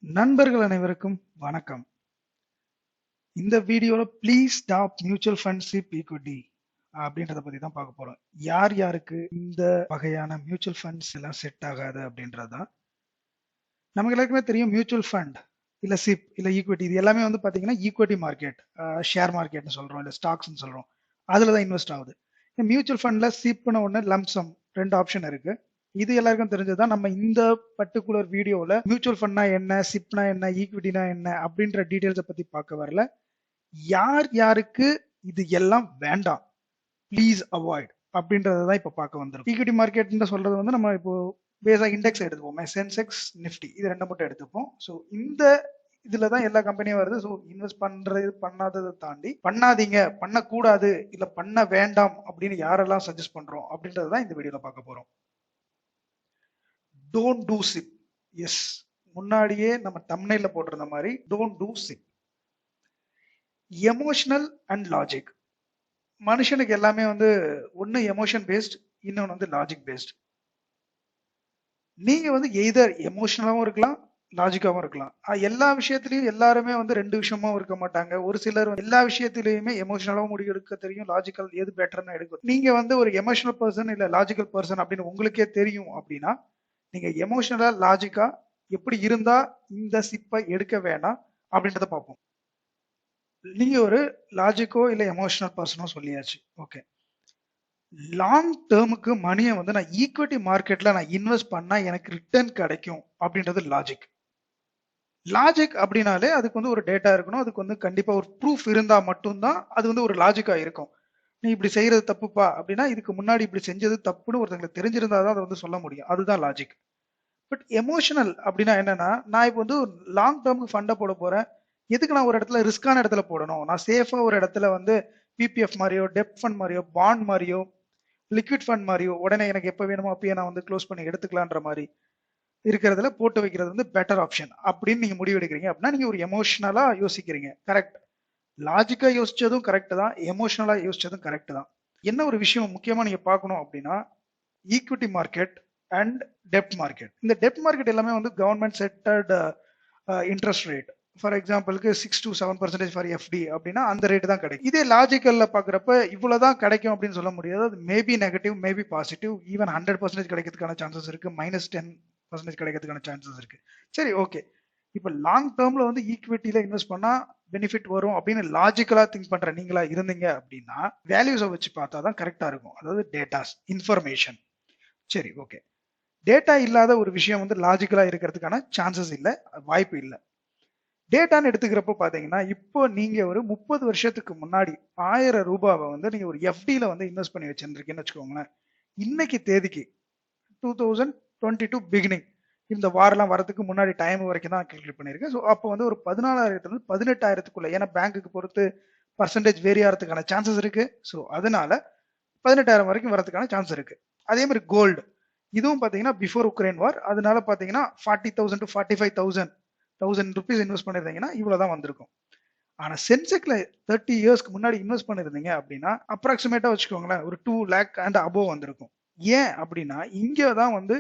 நண்பர்கள் அனைவருக்கும் வணக்கம். இந்த வீடியோல please stop mutual fund chip equity அப்படின்றத பத்தி தான் பார்க்க போறோம். யார் யாருக்கு இந்த வகையான மியூச்சுவல் ஃபண்ட்ஸ் எல்லாம் செட் ஆகாது அப்படின்றதுதான். நமக்கு எல்லாருக்குமே தெரியும் மியூச்சுவல் ஃபண்ட் இல்ல சிப் இல்ல ஈக்விட்டி இது எல்லாமே வந்து பாத்தீங்கன்னா ஈக்விட்டி மார்க்கெட், ஷேர் மார்க்கெட்னு சொல்றோம் இல்ல ஸ்டாக்ஸ்னு சொல்றோம். அதுல தான் இன்வெஸ்ட் ஆகுது. மியூச்சுவல் ஃபண்ட்ல சிப்னு ஒன்று லம்சம் ரெண்டு ஆப்ஷன் இருக்கு. இது எல்லாருக்கும் தெரிஞ்சதுதான். நம்ம இந்த பர்டிகுலர் வீடியோல மியூச்சுவல் ஃபண்ட்னா என்ன, சிப்னா என்ன, ஈக்விட்டினா என்ன அப்படின்ற டீடைல்ஸை பத்தி பார்க்க வரல. யார் யாருக்கு இது எல்லாம் வேண்டாம், ப்ளீஸ் அவாய்ட் அப்படின்றதான் இப்ப பார்க்க வந்திருக்கும். ஈக்விட்டி மார்க்கெட் சொல்றது வந்து நம்ம இப்போ பேஸா இண்டெக்ஸ் எடுத்துப்போம், சென்செக்ஸ் நிஃப்டி இது ரெண்டு மட்டும் எடுத்துப்போம். ஸோ இந்த இதுல தான் எல்லா கம்பெனியும் வருது. ஸோ இன்வெஸ்ட் பண்றது பண்ணாததை தாண்டி பண்ணாதீங்க, பண்ணக்கூடாது, இல்ல பண்ண வேண்டாம் அப்படின்னு யாரெல்லாம் சஜஸ்ட் பண்றோம் அப்படின்றதான் இந்த வீடியோல பார்க்க போறோம். Don't do chip. எஸ், முன்னாடியே நம்ம தம்ப்நெயில்ல போட்டிருந்த மாதிரி don't do chip. Emotional and logic. மனுஷனுக்கு எல்லாமே வந்து ஒன்னு எமோஷன் பேஸ்ட், இன்னொன்னு வந்து லாஜிக் பேஸ்ட். நீங்க வந்து எய்தர் எமோஷனலாவும் இருக்கலாம், லாஜிக்காவும் இருக்கலாம். எல்லா விஷயத்திலயும் எல்லாருமே வந்து ரெண்டு விஷயமும் இருக்க மாட்டாங்க. ஒரு சிலர் எல்லா விஷயத்திலயுமே எமோஷனலாவும் முடிவு எடுக்க தெரியும், லாஜிக்கல் எது பெட்டர்னு எடுக்கும். நீங்க வந்து ஒரு எமோஷனல் பர்சன் இல்ல லாஜிக்கல் பர்சன் அப்படின்னு உங்களுக்கே தெரியும் அப்படின்னா நீங்க எமோஷனலா லாஜிக்கா எப்படி இருந்தா இந்த சிப்பை எடுக்க வேணாம் அப்படின்றத பார்ப்போம். நீங்க ஒரு லாஜிக்கோ இல்ல எமோஷனல் பர்சனோ சொல்லியாச்சு, ஓகே. லாங் டேர்முக்கு மணியை வந்து நான் ஈக்விட்டி மார்க்கெட்ல நான் இன்வெஸ்ட் பண்ணா எனக்கு ரிட்டர்ன் கிடைக்கும் அப்படின்றது லாஜிக். லாஜிக் அப்படின்னாலே அதுக்கு வந்து ஒரு டேட்டா இருக்கணும், அதுக்கு வந்து கண்டிப்பா ஒரு ப்ரூஃப் இருந்தா மட்டும்தான் அது வந்து ஒரு லாஜிக்கா இருக்கும். நீ இப்படி செய்யறது தப்புப்பா அப்படின்னா இதுக்கு முன்னாடி இப்படி செஞ்சது தப்புன்னு ஒருத்தங்களுக்கு தெரிஞ்சிருந்தாதான் அதை வந்து சொல்ல முடியும். அதுதான் லாஜிக். பட் எமோஷனல் அப்படின்னா என்னன்னா, நான் இப்போ வந்து லாங் டேர்முக்கு ஃபண்டை போட போறேன். எதுக்கு நான் ஒரு இடத்துல ரிஸ்கான இடத்துல போடணும்? நான் சேஃபா ஒரு இடத்துல வந்து பிபிஎஃப் மாதிரியோ, டெப்ட் ஃபண்ட் மாதிரியோ, பாண்ட் மாதிரியோ, லிக்விட் ஃபண்ட் மாதிரியோ உடனே எனக்கு எப்போ வேணுமோ அப்பயே நான் வந்து க்ளோஸ் பண்ணி எடுத்துக்கலான்ற மாதிரி இருக்கிறதுல போட்டு வைக்கிறது வந்து பெட்டர் ஆப்ஷன் அப்படின்னு நீங்க முடிவு எடுக்கிறீங்க அப்படின்னா நீங்க ஒரு எமோஷனலா யோசிக்கிறீங்க. கரெக்ட். லாஜிக்கா யோசிச்சதும் கரெக்ட் தான், எமோஷனலா யோசிச்சதும் கரெக்ட் தான். என்ன ஒரு விஷயம் முக்கியமா நீங்க பார்க்கணும் அப்படின்னா, equity market and dept market. இந்த டெப்ட் மார்க்கெட் எல்லாமே வந்து கவர்மெண்ட் செட்டட் இன்ட்ரெஸ்ட் ரேட். ஃபார் எக்ஸாம்பிளுக்கு 6 to 7% ஃபார் எஃப்டி அப்படின்னா அந்த ரேட் தான் கிடைக்கும். இதே லாஜிக்கல்ல பாக்குறப்ப இவ்வளவுதான் கிடைக்கும் அப்படின்னு சொல்ல முடியாது. அது maybe negative, maybe positive, even 100% கிடைக்கிறதுக்கான சான்சஸ் இருக்கு, -10% கிடைக்கிறதுக்கான சான்சஸ் இருக்கு. சரி, ஓகே. இப்ப லாங் டேர்ம்ல வந்து ஈக்விட்டியில இன்வெஸ்ட் பண்ணா பெனிஃபிட் வரும் அப்படின்னு லாஜிக்கலா திங்க் பண்ற நீங்களா இருந்தீங்க அப்படின்னா வேல்யூஸை வச்சு பார்த்தா தான் கரெக்டா இருக்கும். அதாவது டேட்டாஸ், இன்ஃபர்மேஷன். சரி, ஓகே. டேட்டா இல்லாத ஒரு விஷயம் வந்து லாஜிக்கலா இருக்கிறதுக்கான சான்சஸ் இல்லை, வாய்ப்பு இல்லை. டேட்டான்னு எடுத்துக்கிறப்ப பாத்தீங்கன்னா இப்போ நீங்க ஒரு 30 வருஷத்துக்கு முன்னாடி 1000 ரூபாவை வந்து நீங்க ஒரு எஃப்டில வந்து இன்வெஸ்ட் பண்ணி வச்சிருக்கீங்கன்னு வச்சுக்கோங்களேன். இன்னைக்கு தேதிக்கு 2022 பிகினிங், இந்த வாரெல்லாம் வரதுக்கு முன்னாடி டைம் வரைக்கும் தான் கால்குலேட் பண்ணியிருக்கேன். ஸோ அப்போ வந்து ஒரு 14,000 18,000க்குள்ள, ஏன்னா பேங்க்குக்கு பொறுத்து பர்சன்டேஜ் வேரி ஆகிறதுக்கான சான்சஸ் இருக்கு. ஸோ அதனால 18,000 வரைக்கும் வரதுக்கான சான்ஸ் இருக்கு. அதே மாதிரி கோல்டு, இதுவும் பாத்தீங்கன்னா பிஃபோர் உக்ரைன் வார், அதனால பாத்தீங்கன்னா 40,000 to 45,000 ருபீஸ் இன்வெஸ்ட் பண்ணிருந்தீங்கன்னா இவ்வளவுதான் வந்திருக்கும். ஆனா சென்செக்ல 30 இயர்ஸ்க்கு முன்னாடி இன்வெஸ்ட் பண்ணிருந்தீங்க அப்படின்னா அப்ராக்சிமேட்டா வச்சுக்கோங்களேன் ஒரு 2 lakh அண்ட் அபோவ் வந்திருக்கும். ஏன் அப்படின்னா இங்கதான் வந்து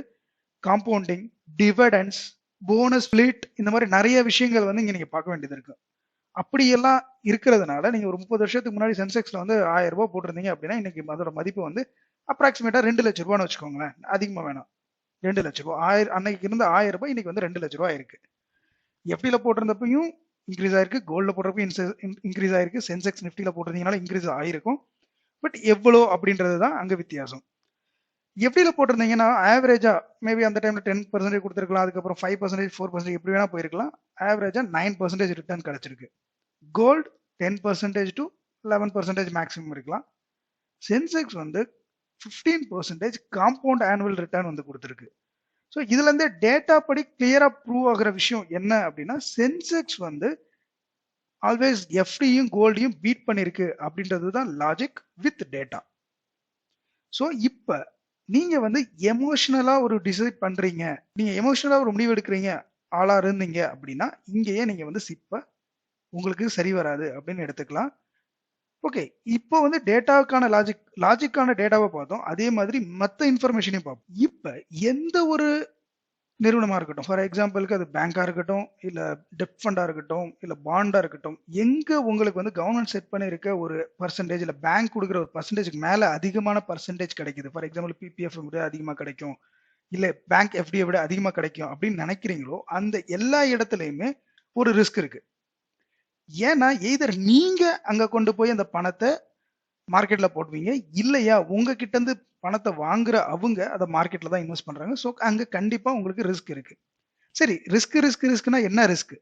காம்பவுண்டிங், டிவிடெண்ட்ஸ், போனஸ், ஸ்பிளிட், இந்த மாதிரி நிறைய விஷயங்கள் வந்து இங்க நீங்க பார்க்க வேண்டியது இருக்கு. அப்படியெல்லாம் இருக்கிறதுனால நீங்க ஒரு 30 வருஷத்துக்கு முன்னாடி சென்செக்ஸ்ல வந்து 1000 ரூபாய் போட்டிருந்தீங்க அப்படின்னா இன்னைக்கு அதோட மதிப்பு வந்து அப்ராக்சிமேட்டா 2 லட்சம் ரூபான்னு வச்சுக்கோங்களேன். அதிகமா வேணாம், 2 லட்சம் ரூபாய். அன்னைக்கு இருந்த 1000 ரூபாய் இன்னைக்கு வந்து 2 லட்சம் ரூபாய் இருக்கு. எஃப்டில போட்டிருந்தப்பையும் இன்க்ரீஸ் ஆயிருக்கு, கோல்ட்ல போடுறப்பையும் இன்க்ரீஸ் ஆயிருக்கு, சென்செக்ஸ் நிஃப்டில போட்டிருந்தீங்கனால இன்க்ரீஸ் ஆயிருக்கும். பட் எவ்வளோ அப்படின்றது தான் அங்க வித்தியாசம். எஃப்டில போட்டிருந்தீங்கன்னா ஆவரேஜா மேபி அந்த டைம்ல 10% கொடுத்துருக்கலாம், அதுக்கப்புறம் 5%, 4% எப்படி வேணா போயிருக்கலாம். ஆவரேஜா 9% ரிட்டர்ன் கிடைச்சிருக்கு. கோல்டு 10% to 11% மேக்ஸிமம் இருக்கலாம். சென்செக்ஸ் வந்து 15% காம்பவுண்ட் ஆனுவல் ரிட்டர்ன் வந்து கொடுத்துருக்கு. ஸோ இதுல இருந்து டேட்டா படி கிளியரா ப்ரூவ் ஆகிற விஷயம் என்ன அப்படின்னா சென்செக்ஸ் வந்து ஆல்வேஸ் எஃப்டியும் கோல்டையும் பீட் பண்ணிருக்கு அப்படின்றது தான் லாஜிக் வித் டேட்டா. ஸோ இப்ப நீங்க வந்து எமோஷனலா ஒரு டிசைட் பண்றீங்க, நீங்க எமோஷனலா ஒரு முடிவு எடுக்கிறீங்க ஆளா இருந்தீங்க அப்படின்னா இங்கேயே நீங்க வந்து சிப்ப உங்களுக்கு சரி வராது அப்படின்னு எடுத்துக்கலாம். ஓகே, இப்போ வந்து டேட்டாவுக்கான லாஜிக்கான டேட்டாவை பார்த்தோம், அதே மாதிரி மற்ற இன்ஃபர்மேஷனையும் பார்ப்போம். இப்ப எந்த ஒரு நிறுவனமா இருக்கட்டும், ஃபார் எக்ஸாம்பிளுக்கு அது பேங்கா இருக்கட்டும், இல்ல டெப்ட் ஃபண்டா இருக்கட்டும், இல்ல பாண்டா இருக்கட்டும், எங்க உங்களுக்கு வந்து கவர்மெண்ட் செட் பண்ணியிருக்க ஒரு பர்சன்டேஜ் இல்ல பேங்க் கொடுக்குற ஒரு பர்சன்டேஜ்க்கு மேல அதிகமான பர்சன்டேஜ் கிடைக்குது, ஃபார் எக்ஸாம்பிள் பிபிஎஃப் விட அதிகமா கிடைக்கும், இல்ல பேங்க் எஃப்டியை விட அதிகமா கிடைக்கும் அப்படின்னு நினைக்கிறீங்களோ அந்த எல்லா இடத்துலயுமே ஒரு ரிஸ்க் இருக்கு. ஏன்னா எய்தர் நீங்க அங்க கொண்டு போய் அந்த பணத்தை மார்க்கெட்ல போடுவீங்க, இல்லையா உங்ககிட்ட இருந்து பணத்தை வாங்குற அவங்க அதை மார்க்கெட்ல தான் இன்வெஸ்ட் பண்றாங்க. ஸோ அங்க கண்டிப்பா உங்களுக்கு ரிஸ்க் இருக்கு. சரி, ரிஸ்க்னா என்ன ரிஸ்க்?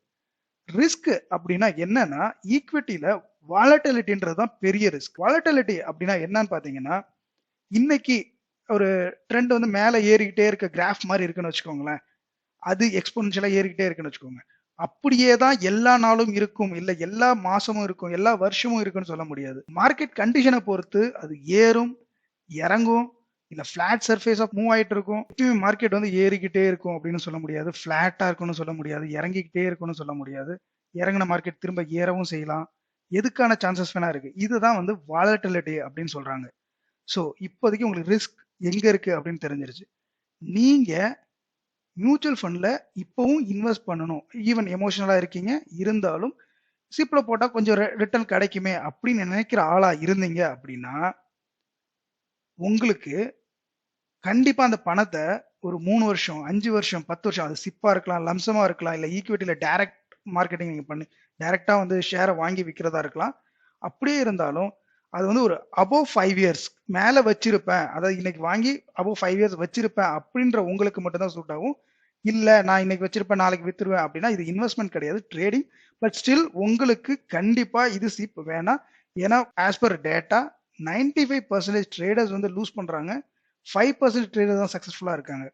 ரிஸ்க் அப்படின்னா என்னன்னா ஈக்விட்டியில வாலட்டிலிட்டின்றது தான் பெரிய ரிஸ்க். வாலட்டிலிட்டி அப்படின்னா என்னன்னு பாத்தீங்கன்னா, இன்னைக்கு ஒரு ட்ரெண்ட் வந்து மேல ஏறிக்கிட்டே இருக்க கிராஃப் மாதிரி இருக்குன்னு வச்சுக்கோங்களேன், அது எக்ஸ்போனன்ஷியலா ஏறிக்கிட்டே இருக்குன்னு வச்சுக்கோங்க. அப்படியே தான் எல்லா நாளும் இருக்கும், இல்ல எல்லா மாசமும் இருக்கும், எல்லா வருஷமும் இருக்குன்னு சொல்ல முடியாது. மார்க்கெட் கண்டிஷனை பொறுத்து அது ஏறும், இறங்கும், இல்ல பிளாட் சர்ஃபேஸ் ஆஃப் மூவ் ஆயிட்டு இருக்கும். எப்பயுமே மார்க்கெட் வந்து ஏறிக்கிட்டே இருக்கும் அப்படின்னு சொல்ல முடியாது, பிளாட்டா இருக்கும்னு சொல்ல முடியாது, இறங்கிக்கிட்டே இருக்கும்னு சொல்ல முடியாது. இறங்கின மார்க்கெட் திரும்ப ஏறவும் செய்யலாம். எதுக்கான சான்சஸ் வேணா இருக்கு. இதுதான் வந்து வாலட்டிலிட்டி அப்படின்னு சொல்றாங்க. ஸோ இப்போதைக்கு உங்களுக்கு ரிஸ்க் எங்க இருக்கு அப்படின்னு தெரிஞ்சிருச்சு. நீங்க மியூச்சுவல் ஃபண்ட்ல இப்பவும் இன்வெஸ்ட் பண்ணணும், ஈவன் எமோஷனலா இருக்கீங்க இருந்தாலும் சிப்ல போட்டா கொஞ்சம் ரிட்டர்ன் கிடைக்குமே அப்படின்னு நினைக்கிற ஆளா இருந்தீங்க அப்படின்னா, உங்களுக்கு கண்டிப்பா அந்த பணத்தை ஒரு 3 வருஷம் 5 வருஷம் 10 வருஷம், அது சிப்பா இருக்கலாம், லம்சமா இருக்கலாம், இல்ல ஈக்விட்டியில டைரக்ட் மார்க்கெட்டிங் நீங்க பண்ணி டைரக்டா வந்து ஷேரை வாங்கி விற்கிறதா இருக்கலாம். அப்படியே இருந்தாலும் அது வந்து ஒரு அபோவ் 5 இயர்ஸ் மேல வச்சிருப்பேன், அதாவது இன்னைக்கு வாங்கி அபோவ் 5 இயர்ஸ் வச்சிருப்பேன் அப்படின்ற உங்களுக்கு மட்டும்தான் சூட் ஆகும். இல்ல நான் இன்னைக்கு வச்சிருப்பேன் நாளைக்கு வித்துருவேன் அப்படின்னா இது இன்வெஸ்ட்மெண்ட் கிடையாது, ட்ரேடிங். பட் ஸ்டில் உங்களுக்கு கண்டிப்பா இது சிப் வேணாம். ஏன்னா ஆஸ் பர் டேட்டா 95% ட்ரேடர்ஸ் வந்து லூஸ் பண்றாங்க, 5% ட்ரேடர் தான் சக்சஸ்ஃபுல்லா இருக்காங்க.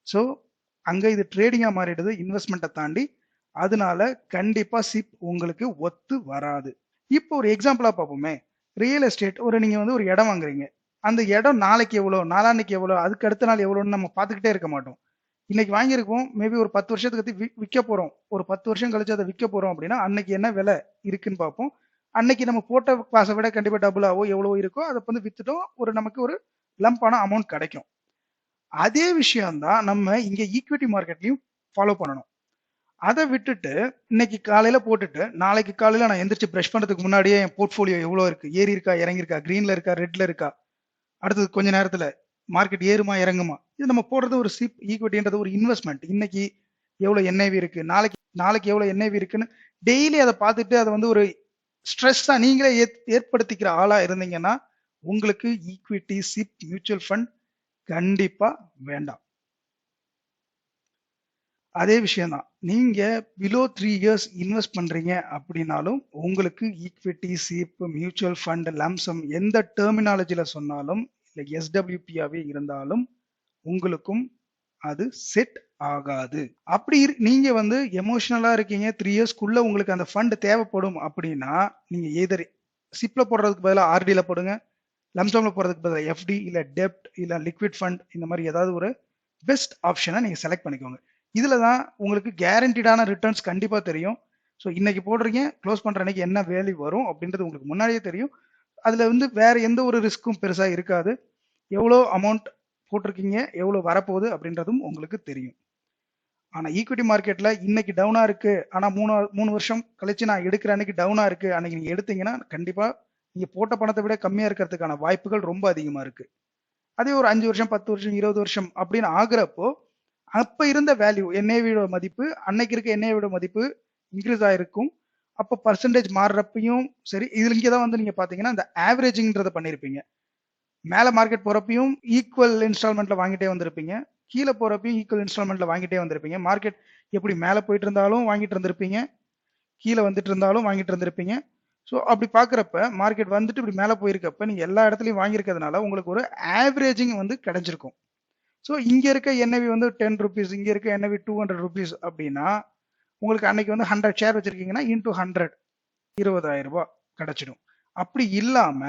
ஸோ அங்க இது ட்ரேடிங்கா மாறிடுது இன்வெஸ்ட்மெண்ட்டை தாண்டி. அதனால கண்டிப்பா சிப் உங்களுக்கு ஒத்து வராது. இப்போ ஒரு எக்ஸாம்பிளா பார்ப்போமே, ரியல் எஸ்டேட் நீங்க வந்து ஒரு இடம் வாங்குறீங்க, அந்த இடம் நாளைக்கு எவ்வளோ, நாளான்னைக்கு எவ்வளோ, அதுக்கு அடுத்த நாள் எவ்வளோன்னு நம்ம பார்த்துக்கிட்டே இருக்க மாட்டோம். இன்னைக்கு வாங்கியிருக்கோம், மேபி ஒரு 10 வருஷத்துக்கு விற்க போறோம், ஒரு 10 வருஷம் கழிச்சு அதை விற்க போறோம் அப்படின்னா அன்னைக்கு என்ன விலை இருக்குன்னு பார்ப்போம். அன்னைக்கு நம்ம போட்ட காசை விட கண்டிப்பா டபுள் ஆவோ எவ்வளவு இருக்கோ அதை வந்து வித்துட்டோம், நமக்கு ஒரு லம்பான அமௌண்ட் கிடைக்கும். அதே விஷயம் தான் நம்ம இங்க ஈக்விட்டி மார்க்கெட்லயும் ஃபாலோ பண்ணணும். அதை விட்டுட்டு இன்னைக்கு காலையில போட்டுட்டு நாளைக்கு காலையில நான் எந்திரிச்சு பிரஷ் பண்றதுக்கு முன்னாடியே என் போர்ட்போலியோ எவ்வளவு இருக்கு, ஏறி இருக்கா இறங்கி இருக்கா, கிரீன்ல இருக்கா ரெட்ல இருக்கா, அடுத்தது கொஞ்ச நேரத்துல மார்க்கெட் ஏறுமா இறங்குமா, இது நம்ம போடுறது ஒரு சிப். ஈக்விட்டின்றது ஒரு இன்வெஸ்ட்மெண்ட். இன்னைக்கு எவ்வளவு என்ஐவி இருக்கு, நாளைக்கு நாளைக்கு எவ்வளவு என்ஐவி இருக்குன்னு டெய்லி அதை பார்த்துட்டு அதை வந்து ஒரு ஸ்ட்ரெஸ்ஸா நீங்களே ஏற்படுத்திக்கிற ஆளா இருந்தீங்கன்னா உங்களுக்கு ஈக்விட்டி சிப் மியூச்சுவல் ஃபண்ட் கண்டிப்பா வேண்டாம். அதே விஷயம் தான், நீங்க பிலோ 3 இயர்ஸ் இன்வெஸ்ட் பண்றீங்க அப்படின்னாலும் உங்களுக்கு equity chip mutual fund lump sum எந்த டெர்மினாலஜில சொன்னாலும் இல்லை எஸ்டபிள்யூபியாவே இருந்தாலும் உங்களுக்கும் அது செட் ஆகாது. அப்படி நீங்க வந்து எமோஷனலா இருக்கீங்க, 3 இயர்ஸ்க்குள்ள உங்களுக்கு அந்த ஃபண்ட் தேவைப்படும் அப்படின்னா நீங்க எதர் சிப்ல போடுறதுக்கு பதிலாக ஆர்டில போடுங்க, லம்சம்ல போடுறதுக்கு பதிலாக எஃப்டி இல்ல டெப்ட் இல்ல லிக்விட் ஃபண்ட், இந்த மாதிரி ஏதாவது ஒரு பெஸ்ட் ஆப்ஷனை நீங்க செலக்ட் பண்ணிக்கோங்க. இதுல தான் உங்களுக்கு கேரண்டீடான ரிட்டர்ன்ஸ் கண்டிப்பா தெரியும். ஸோ இன்னைக்கு போடுறீங்க, க்ளோஸ் பண்ற அன்னைக்கு என்ன வேல்யூ வரும் அப்படின்றது உங்களுக்கு முன்னாடியே தெரியும். அதுல வந்து வேற எந்த ஒரு ரிஸ்க்கும் பெருசா இருக்காது. எவ்வளோ அமௌண்ட் போட்டிருக்கீங்க, எவ்வளவு வரப்போகுது அப்படின்றதும் உங்களுக்கு தெரியும். ஆனா ஈக்விட்டி மார்க்கெட்ல இன்னைக்கு டவுனா இருக்கு, ஆனா 3 வருஷம் கழிச்சு நான் எடுக்கிற அன்னைக்கு டவுனா இருக்கு அன்னைக்கு நீங்க எடுத்தீங்கன்னா கண்டிப்பா நீங்க போட்ட பணத்தை விட கம்மியா இருக்கிறதுக்கான வாய்ப்புகள் ரொம்ப அதிகமா இருக்கு. அதே ஒரு 5 வருஷம் 10 வருஷம் 20 வருஷம் அப்படின்னு ஆகுறப்போ அப்ப இருந்த வேல்யூ என்ஏவியோட மதிப்பு அன்னைக்கு இருக்க என்ஏவியோட மதிப்பு இன்க்ரீஸ் ஆயிருக்கும். அப்போ பர்சன்டேஜ் மாறுறப்பையும் சரி, இதுல இங்கதான் வந்து நீங்க பாத்தீங்கன்னா இந்த ஆவரேஜிங்ன்றத பண்ணிருப்பீங்க. மேல மார்க்கெட் போறப்பையும் ஈக்குவல் இன்ஸ்டால்மெண்ட்ல வாங்கிட்டே வந்திருப்பீங்க, கீழே போறப்பையும் ஈக்குவல் இன்ஸ்டால்மெண்ட்ல வாங்கிட்டே வந்திருப்பீங்க. மார்க்கெட் எப்படி மேல போயிட்டு இருந்தாலும் வாங்கிட்டு இருந்திருப்பீங்க, கீழே வந்துட்டு இருந்தாலும் வாங்கிட்டு இருந்திருப்பீங்க. ஸோ அப்படி பாக்குறப்ப மார்க்கெட் வந்துட்டு இப்படி மேல போயிருக்கப்ப நீங்க எல்லா இடத்துலயும் வாங்கியிருக்கிறதுனால உங்களுக்கு ஒரு ஆவரேஜிங் வந்து கிடைச்சிருக்கும். ஸோ இங்க இருக்க என்ஐவி வந்து 10 ருபீஸ், இங்க இருக்க என்ஐவி 200 ருபீஸ் அப்படின்னா உங்களுக்கு அன்னைக்கு வந்து 100 ஷேர் வச்சிருக்கீங்கன்னா இன்டூ 100 20,000 ரூபாய் கிடைச்சிடும். அப்படி இல்லாம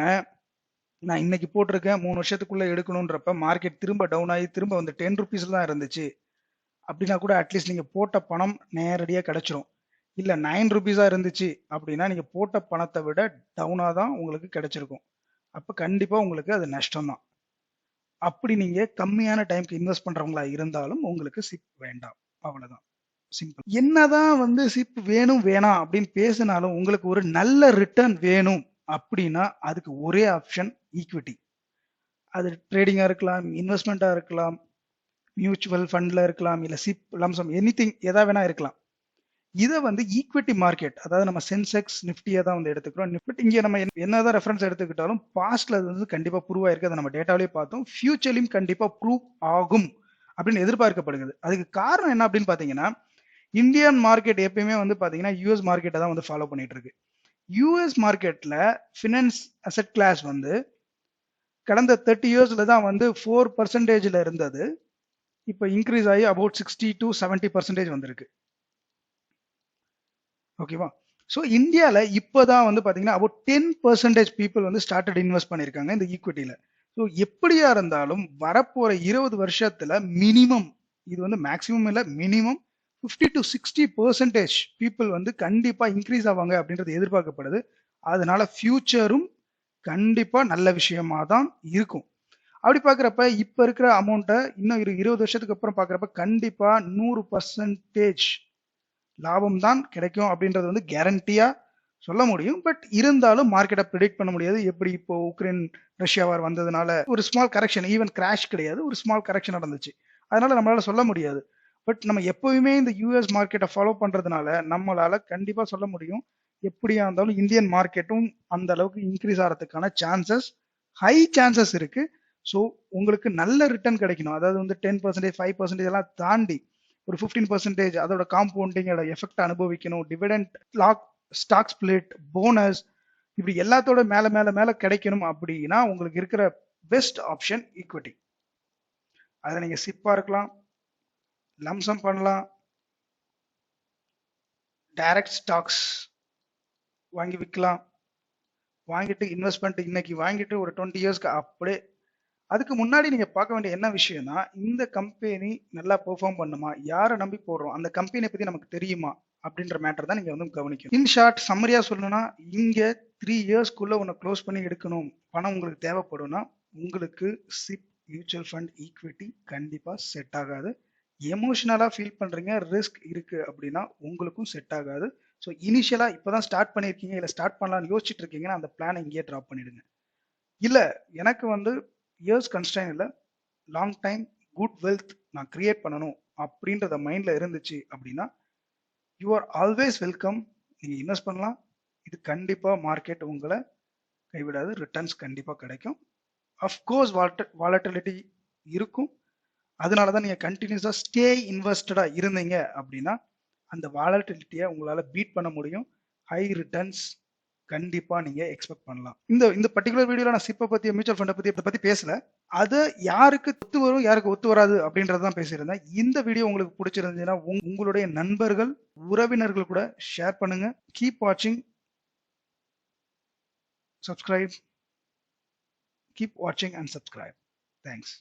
நான் இன்னைக்கு போட்டிருக்கேன் 3 வருஷத்துக்குள்ள எடுக்கணும்ன்றப்ப மார்க்கெட் திரும்ப டவுன் ஆகி திரும்ப வந்து 10 ருபீஸ்ல தான் இருந்துச்சு அப்படின்னா கூட அட்லீஸ்ட் நீங்க போட்ட பணம் நேரடியா கிடைச்சிரும். இல்ல 9 ருபீஸா இருந்துச்சு அப்படின்னா நீங்க போட்ட பணத்தை விட டவுனா தான் உங்களுக்கு கிடைச்சிருக்கும். அப்ப கண்டிப்பா உங்களுக்கு அது நஷ்டம் தான். அப்படி நீங்க கம்மியான டைம்க்கு இன்வெஸ்ட் பண்றவங்களா இருந்தாலும் உங்களுக்கு சிப் வேண்டாம். அவ்வளவுதான். சிம்பிள். என்னதான் வந்து சிப் வேணும் வேணாம் அப்படின்னு பேசினாலும் உங்களுக்கு ஒரு நல்ல ரிட்டர்ன் வேணும் அப்படின்னா அதுக்கு ஒரே ஆப்ஷன் ஈக்விட்டி. அது ட்ரேடிங்கா இருக்கலாம், இன்வெஸ்ட்மெண்டா இருக்கலாம், மியூச்சுவல் ஃபண்ட்ல இருக்கலாம், இல்ல சிப் லம்சம் எனிதிங் எதா வேணா இருக்கலாம். இதை வந்து ஈக்விட்டி மார்க்கெட், அதாவது நம்ம சென்செக்ஸ் நிஃப்டியை தான் வந்து எடுத்துக்கிறோம். பட் இங்க நம்ம என்னதான் ரெஃபரன்ஸ் எடுத்துக்கிட்டாலும் பாஸ்ட்ல அது வந்து கண்டிப்பா ப்ரூவ் ஆயிருக்கு. அதை நம்ம டேட்டாவிலே பார்த்தோம். ஃபியூச்சர்லயும் கண்டிப்பா ப்ரூவ் ஆகும் அப்படின்னு எதிர்பார்க்கப்படுகிறது. அதுக்கு காரணம் என்ன அப்படின்னு பாத்தீங்கன்னா, இந்தியன் மார்க்கெட் எப்பயுமே வந்து பாத்தீங்கன்னா யூஎஸ் மார்க்கெட்டை தான் வந்து ஃபாலோ பண்ணிட்டு இருக்கு. யூஎஸ் மார்க்கெட்ல ஃபினான்ஸ் அசெட் கிளாஸ் வந்து கடந்த 30 இயர்ஸ்ல தான் வந்து 4% இருந்தது. இப்போ இன்க்ரீஸ் ஆகி அபவுட் 60 to 70% வந்திருக்கு. ஓகேவா? ஸோ இந்தியாவில் இப்போதான் வந்து பார்த்தீங்கன்னா அபவுட் 10% பீப்புள் வந்து ஸ்டார்டட் இன்வெஸ்ட் பண்ணியிருக்காங்க இந்த ஈக்விட்டியில். ஸோ எப்படியா இருந்தாலும் வரப்போற 20 வருஷத்துல மினிமம், இது வந்து மேக்சிமம் இல்லை, மினிமம் 50 to 60% பீப்புள் வந்து கண்டிப்பா இன்க்ரீஸ் ஆவாங்க அப்படின்றது எதிர்பார்க்கப்படுது. அதனால ஃபியூச்சரும் கண்டிப்பா நல்ல விஷயமா தான் இருக்கும். அப்படி பாக்குறப்ப இப்ப இருக்கிற அமௌண்ட்டை இன்னும் 20 வருஷத்துக்கு அப்புறம் பாக்குறப்ப கண்டிப்பா 100% லாபம் தான் கிடைக்கும் அப்படின்றது வந்து கேரண்டியா சொல்ல முடியும். பட் இருந்தாலும் மார்க்கெட்டை ப்ரிடிக்ட் பண்ண முடியாது. எப்படி இப்போ உக்ரைன் ரஷ்யா வார் வந்ததுனால ஒரு ஸ்மால் கரெக்ஷன், ஈவன் கிராஷ் கிடையாது, ஒரு ஸ்மால் கரெக்ஷன் நடந்துச்சு. அதனால நம்மளால சொல்ல முடியாது. பட் நம்ம எப்பவுமே இந்த யூஎஸ் மார்க்கெட்டை ஃபாலோ பண்றதுனால நம்மளால கண்டிப்பா சொல்ல முடியும். எப்படியா இருந்தாலும் இந்தியன் மார்க்கெட்டும் அந்த அளவுக்கு இன்க்ரீஸ் ஆகிறதுக்கான சான்சஸ், ஹை சான்சஸ் இருக்கு. ஸோ உங்களுக்கு நல்ல ரிட்டர்ன் கிடைக்கணும். அதாவது வந்து 10%, 5% எல்லாம் தாண்டி ஒரு 15% அதோட காம்பவுண்டிங் எஃபெக்ட் அனுபவிக்கணும். டிவிடெண்ட், ஸ்டாக் ஸ்பிளிட், போனஸ், இப்படி எல்லாத்தோட மேல மேல மேல கிடைக்கணும் அப்படின்னா உங்களுக்கு இருக்கிற பெஸ்ட் ஆப்ஷன் ஈக்விட்டி. அதை நீங்க சிப்பா இருக்கலாம், லம்சம் பண்ணலாம், டைரக்ட் ஸ்டாக்ஸ் வாங்கி விற்கலாம். வாங்கிட்டு இன்வெஸ்ட்மெண்ட் இன்னைக்கு வாங்கிட்டு ஒரு 20 இயர்ஸ்க்கு அப்படியே. அதுக்கு முன்னாடி நீங்க பார்க்க வேண்டிய என்ன விஷயம்னா, இந்த கம்பெனி நல்லா பெர்ஃபார்ம் பண்ணுமா, யாரை நம்பி போடுறோம், அந்த கம்பெனியை பத்தி நமக்கு தெரியுமா அப்படின்ற மேட்டர் தான் நீங்க வந்து கவனிக்கணும். இன் ஷார்ட் சம்மரியா சொல்லணும்னா, இங்க 3 இயர்ஸ்க்குள்ள உன்னை க்ளோஸ் பண்ணி எடுக்கணும், பணம் உங்களுக்கு தேவைப்படும்னா உங்களுக்கு சிப், மியூச்சுவல் ஃபண்ட், ஈக்விட்டி கண்டிப்பா செட் ஆகாது. எமோஷனலா ஃபீல் பண்றீங்க, ரிஸ்க் இருக்கு அப்படின்னா உங்களுக்கும் செட் ஆகாது. ஸோ இனிஷியலா இப்பதான் ஸ்டார்ட் பண்ணிருக்கீங்க, இல்ல ஸ்டார்ட் பண்ணலாம்னு யோசிச்சுட்டு இருக்கீங்கன்னா அந்த பிளானை இங்கேயே ட்ராப் பண்ணிடுங்க. இல்ல எனக்கு வந்து இயர்ஸ் கன்ஸ்டைன் இல்லை, லாங் டைம் குட் வெல்த் நான் கிரியேட் பண்ணணும் அப்படின்றத மைண்ட்ல இருந்துச்சு அப்படின்னா யூ ஆர் ஆல்வேஸ் வெல்கம். நீங்க இன்வெஸ்ட் பண்ணலாம். இது கண்டிப்பா மார்க்கெட் உங்களை கைவிடாது, ரிட்டர்ன்ஸ் கண்டிப்பா கிடைக்கும். அஃப்கோர்ஸ் வாலட்டிலிட்டி இருக்கும். அதனாலதான் நீங்க கண்டினியூஸா ஸ்டே இன்வெஸ்டடா இருந்தீங்க அப்படின்னா அந்த வாலட்டிலிட்டியை உங்களால பீட் பண்ண முடியும். ஹை ரிட்டர்ன்ஸ் கண்டிப்பா நீங்க எக்ஸ்பெக்ட் பண்ணலாம். இந்த பர்டிகுலர் வீடியோல நான் சிப்பை பத்தி, மியூச்சுவல் ஃபண்டை பத்தி பேசல. அது யாருக்கு ஒத்து வரும், யாருக்கு ஒத்து வராது அப்படின்றதான் பேசியிருந்தேன். இந்த வீடியோ உங்களுக்கு பிடிச்சிருந்துச்சுன்னா உங்களுடைய நண்பர்கள், உறவினர்கள் கூட ஷேர் பண்ணுங்க. கீப் வாட்சிங், சப்ஸ்கிரைப், கீப் வாட்சிங் அண்ட் சப்ஸ்கிரைப். தேங்க்ஸ்.